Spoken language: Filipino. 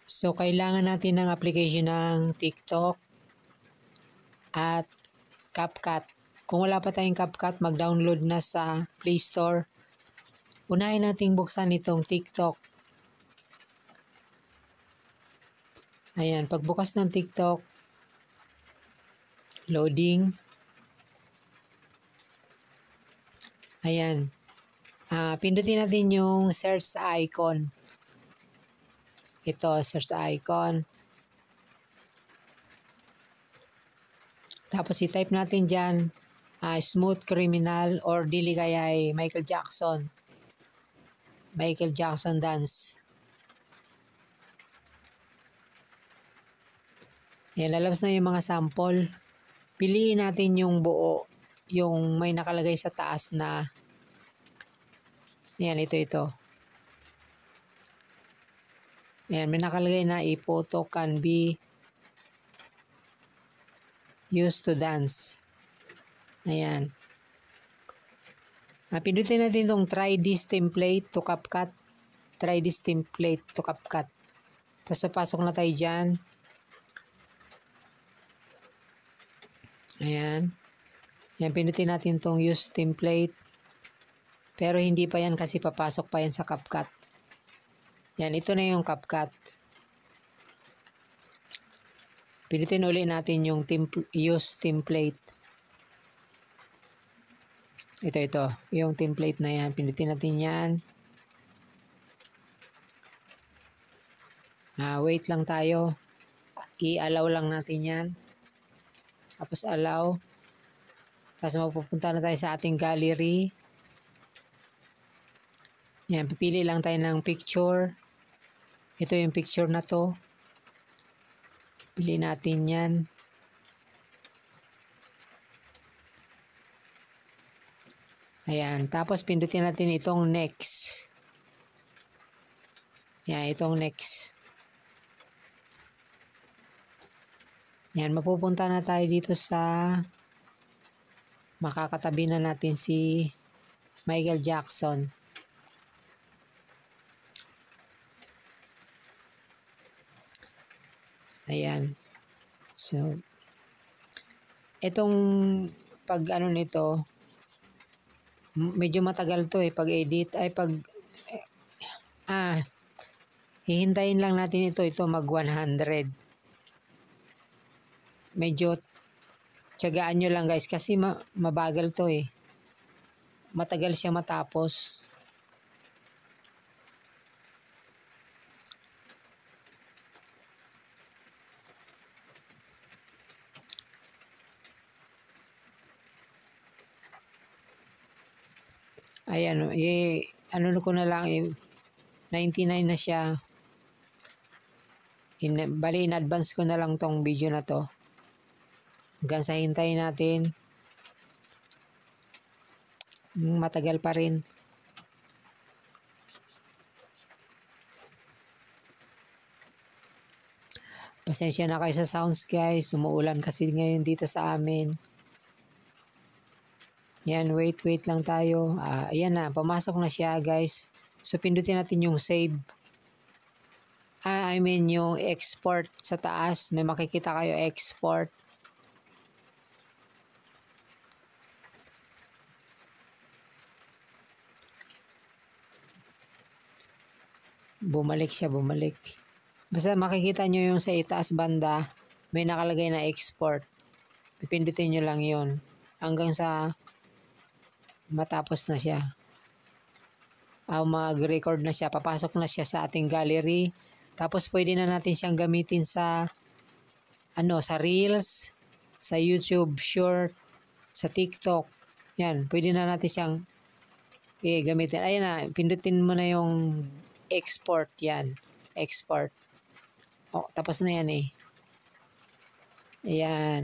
So, kailangan natin ng application ng TikTok at CapCut. Kung wala pa tayong CapCut, mag-download na sa Play Store. Unahin nating buksan itong TikTok. Ayan, pagbukas ng TikTok, loading. Ayan. Pindutin natin yung search icon. Ito, search icon. Tapos i-type natin dyan, Smooth Criminal or dili kaya ay Michael Jackson. Michael Jackson dance. Ayan, lalabas na yung mga sample. Piliin natin yung buo, yung may nakalagay sa taas na, ayan, ito. Ayan, may nakalagay na photo can be used to dance. Ayan. Pindutin natin itong try this template to CapCut. Try this template to CapCut. Tapos papasok na tayo dyan. Ayan. Ayan, pindutin natin itong use template. Pero hindi pa yan kasi papasok pa yan sa CapCut. Yan, ito na yung CapCut. Pindutin ulit natin yung use template. Ito. Yung template na yan. Pindutin natin yan. Wait lang tayo. I-allow lang natin yan. Tapos allow. Tapos mapupunta na tayo sa ating gallery. Yan, pipili lang tayo ng picture. Ito yung picture na to. Pili natin yan. Ayan, tapos pindutin natin itong next. Yan, itong next. Yan, mapupunta na tayo dito sa makakatabi na natin si Michael Jackson. Ayan. So, itong pag ano nito, medyo matagal to pag-edit ay hihintayin lang natin ito mag 100. Medyo tiyagaan nyo lang guys kasi mabagal to matagal siya matapos. Ayan, ano ko na lang, 99 na siya. Bali, in advance ko na lang tong video na to. Hanggang sa hintayin natin. Matagal pa rin. Pasensya na kayo sa sounds guys. Umuulan kasi ngayon dito sa amin. Yan, wait lang tayo. Ayan na, pumasok na siya guys. So, pindutin natin yung save. I mean yung export sa taas. May makikita kayo export. Bumalik siya. Basta makikita nyo yung sa itaas banda, may nakalagay na export. Pipindutin nyo lang yun. Hanggang sa matapos na siya. Mag-record na siya. Papasok na siya sa ating gallery. Tapos pwede na natin siyang gamitin sa sa Reels, sa YouTube Short, sa TikTok. Yan, pwede na natin siyang gamitin. Ayan na, pindutin mo na yung export yan. Export. Tapos na yan Ayan.